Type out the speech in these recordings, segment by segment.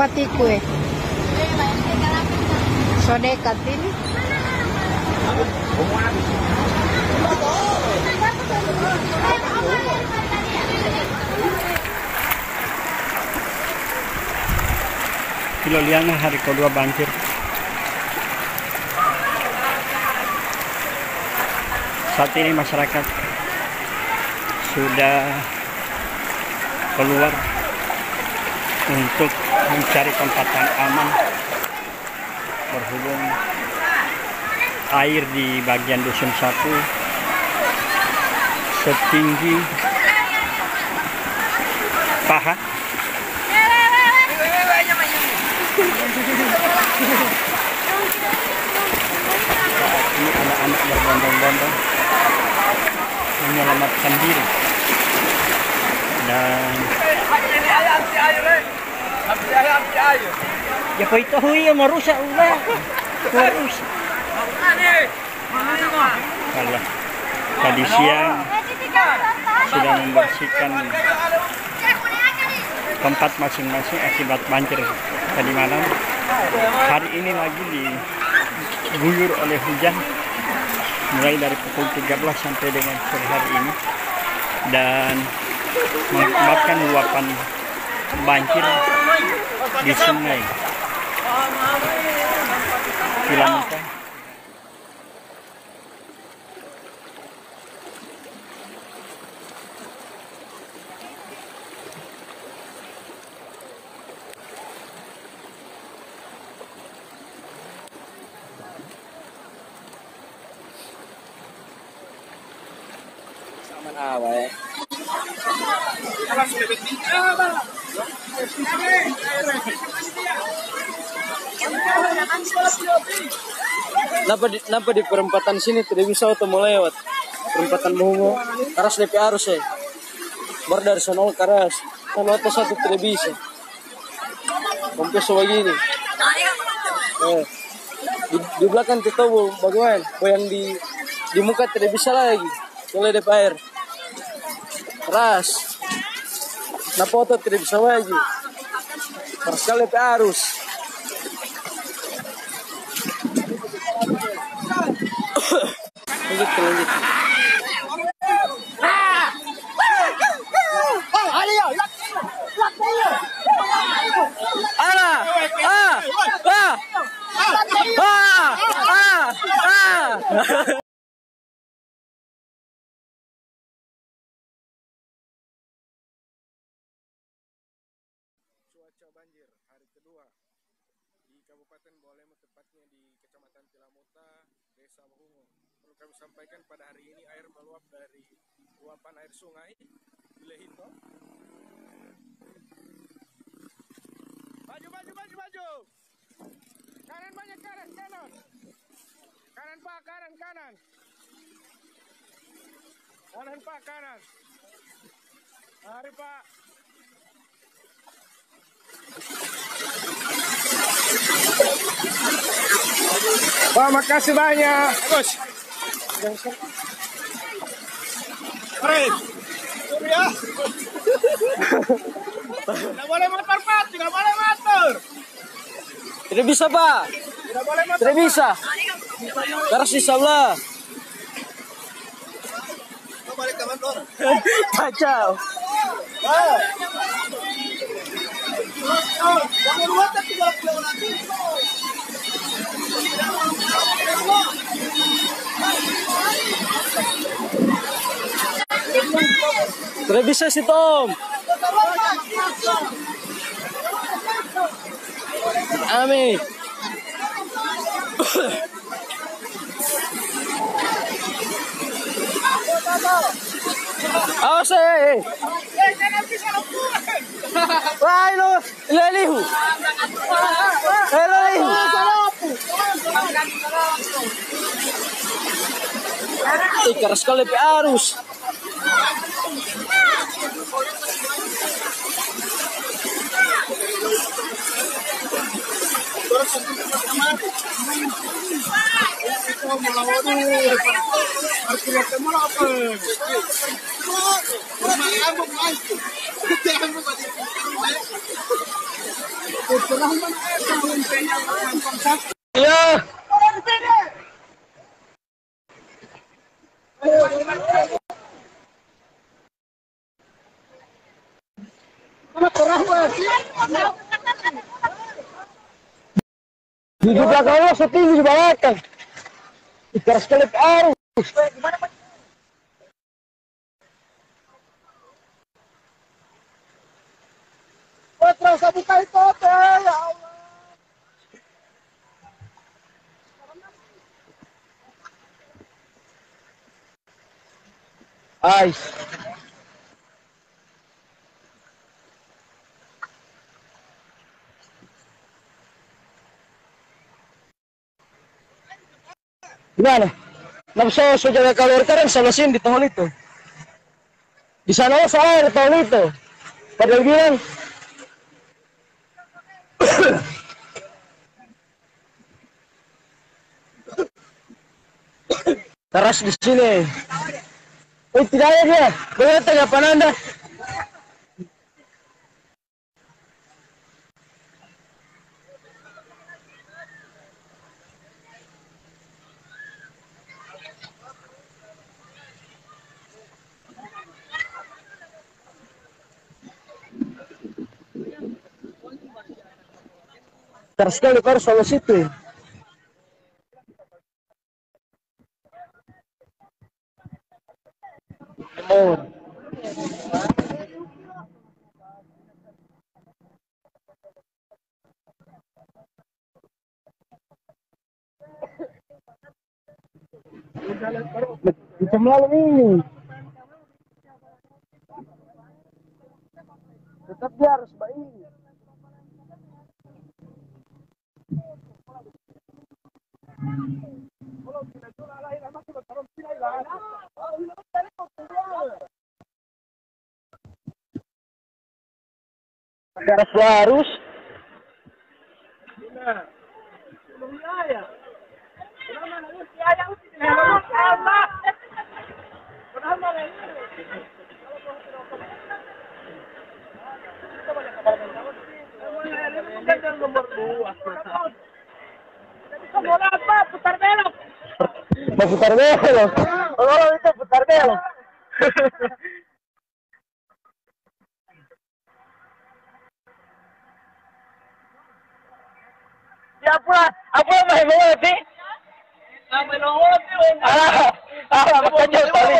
pati kue. So dekat ini. Kiloliana hari kedua banjir. Saat ini masyarakat sudah keluar untuk mencari tempat yang aman, berhubung air di bagian dusun 1 setinggi paha. Saat ini anak-anak berbondong-bondong menyelamatkan diri, dan ya pa ito huy marusak udah marusak. Kalau tadi siang sudah membersihkan tempat masing-masing akibat banjir tadi malam, hari ini lagi diguyur oleh hujan mulai dari pukul 13 sampai dengan sore hari ini, dan mengakibatkan luapan banjir di sungai Cilamuka. Aman awal. Kenapa di perempatan sini tidak bisa auto mau lewat? Perempatan Muhumo, karas lebih arus ya. Baru dari sana karas, kalau auto satu tidak bisa. Kompes begini. Di belakang kita bagaimana? Yang di muka tidak bisa lagi. Kalau ada air keras, kenapa auto tidak bisa lagi? Keras sekali lebih arus. Lanjut. Cuaca banjir hari kedua di Kabupaten Bolemo, tepatnya di Kecamatan Cilamuka, Desa Muhumo. Perlu kami sampaikan pada hari ini air meluap dari luapan air sungai Lehito. Maju. Kanan banyak, kanan. Kanan Pak, kanan. Kanan Pak, kanan. Mari Pak. Pak, makasih banyak. Bagus. Keren. Ya. Tidak boleh motor, Pak. Tidak boleh motor. Tidak bisa, Pak. Tidak boleh motor. Tidak bisa. Karas di sebelah. Balik ke motor. Kacau. Jangan lupa tinggal pulang nanti. Tidak bisa sih, Tom. Amin. Awas eh. Wah, lo lelihu. Lelihu. Keras sekali lebih arus. Iya. Di belakangnya setinggi di belakang. Keras sekali arus. Terus buka itu ya Allah. Ais. Gimana? Nafsu jaga kalori kan solusin di tahun itu. Di sana saya di tahun itu. Padahal bilang teras di sini. Tidak ada dia. Boleh tanggapan Anda? Teras sekali harus solusi itu. Oh. Macam lalu ini. Tetap dia harus baik. Garas harus. Putar belok. Putar belok. Oh, itu putar belok. Ya apa main mengerti? Main mengerti. Makanya tadi.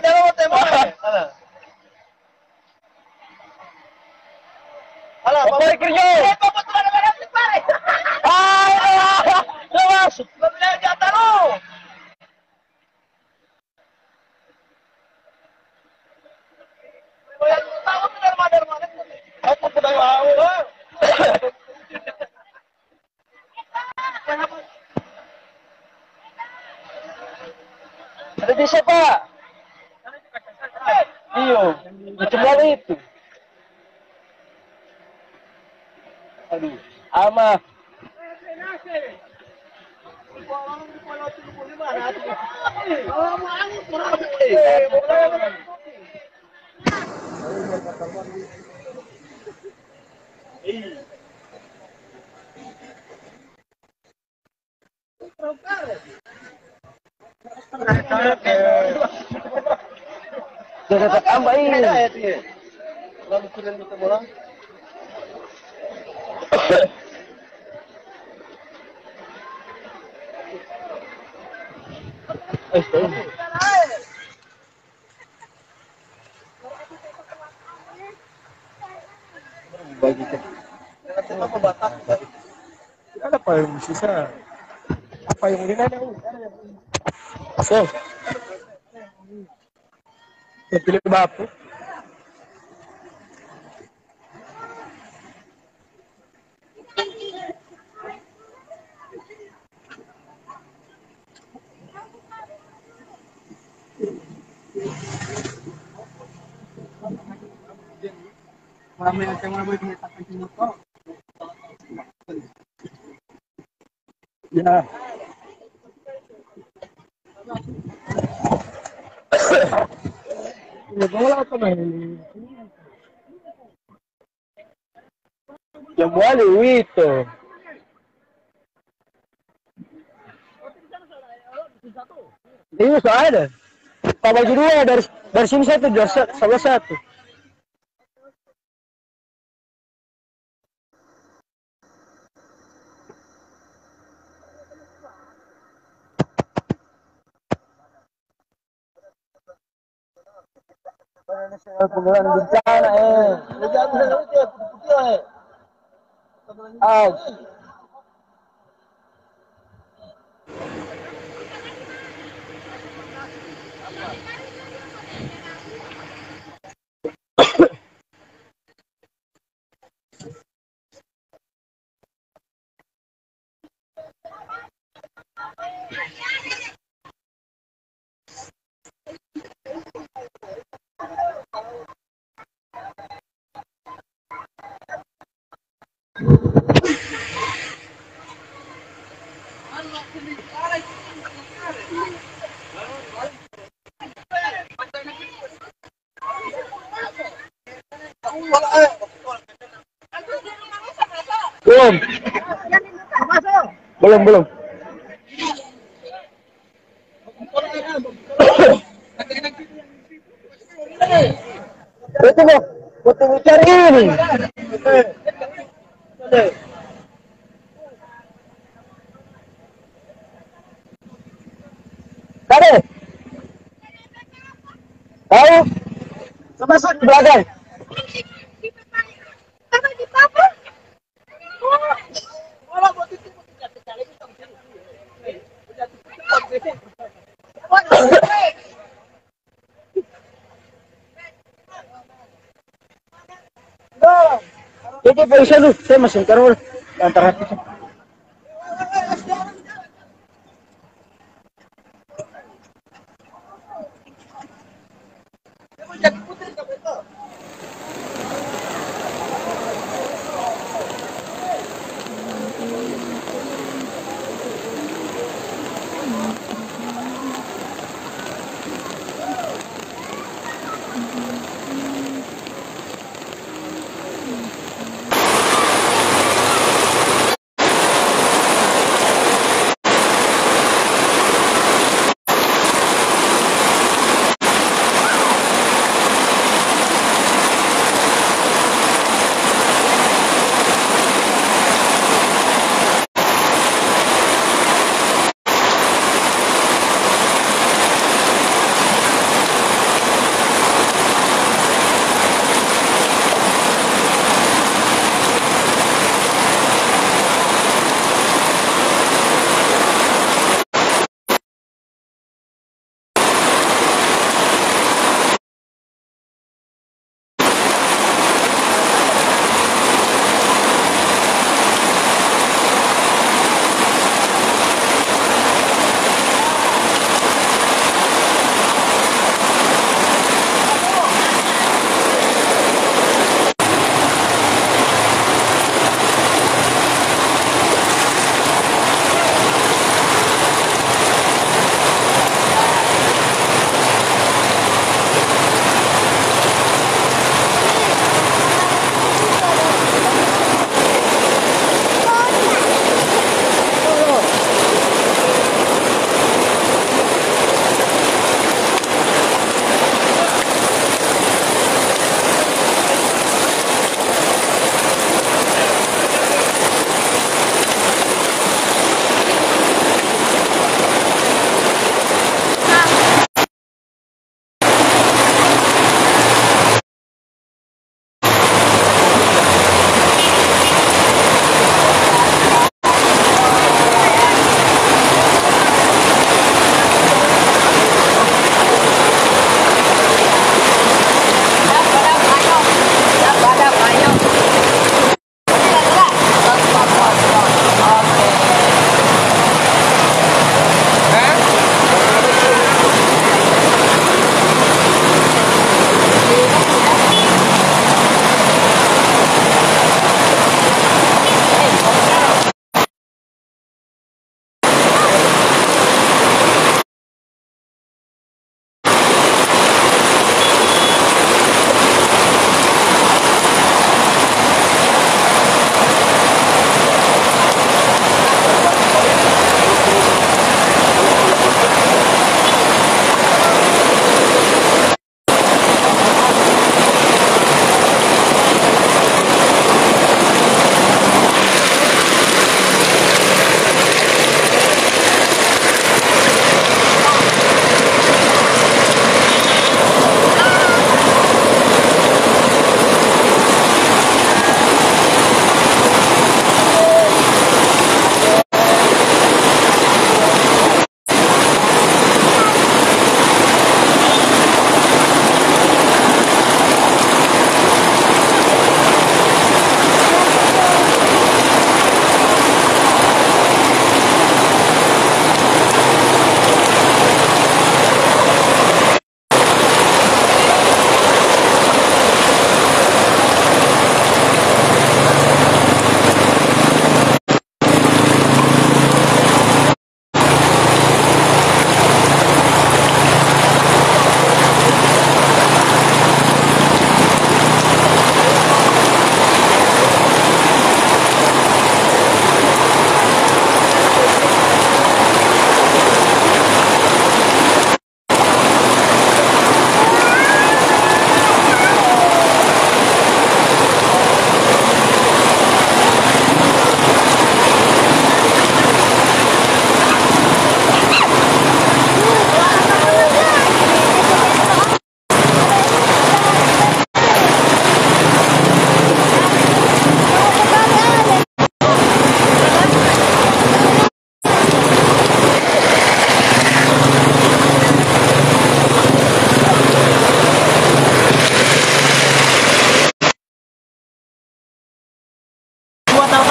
Alah, bapak kerja. Bapak tuh ada merah pare. Mas, belum jatah lu. Oh, yang tahu tuh dari mana? Aku sudah tahu. Ada bisa Pak? Iyo, macam lalu itu. Aduh, ama. Jangan tambah ini. Lalu turun kita bola. Bagi kita apa yang sisa? Apa yang ini ada? So, pilih bapu. Marami ang mga boy pinatakan sa moto. Ya. Ini bola apa main? Yang wali itu. Ini soalnya Pak baju dua dari sini satu, dari salah satu. Pengelolaan bencana Ah. Belum. Belum. Itu mau cari ini. Kade. Tahu? Masuk ke belakang. Jadi bisa lu, saya masih taruh antara itu.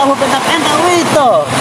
mau pentak-pentak itu.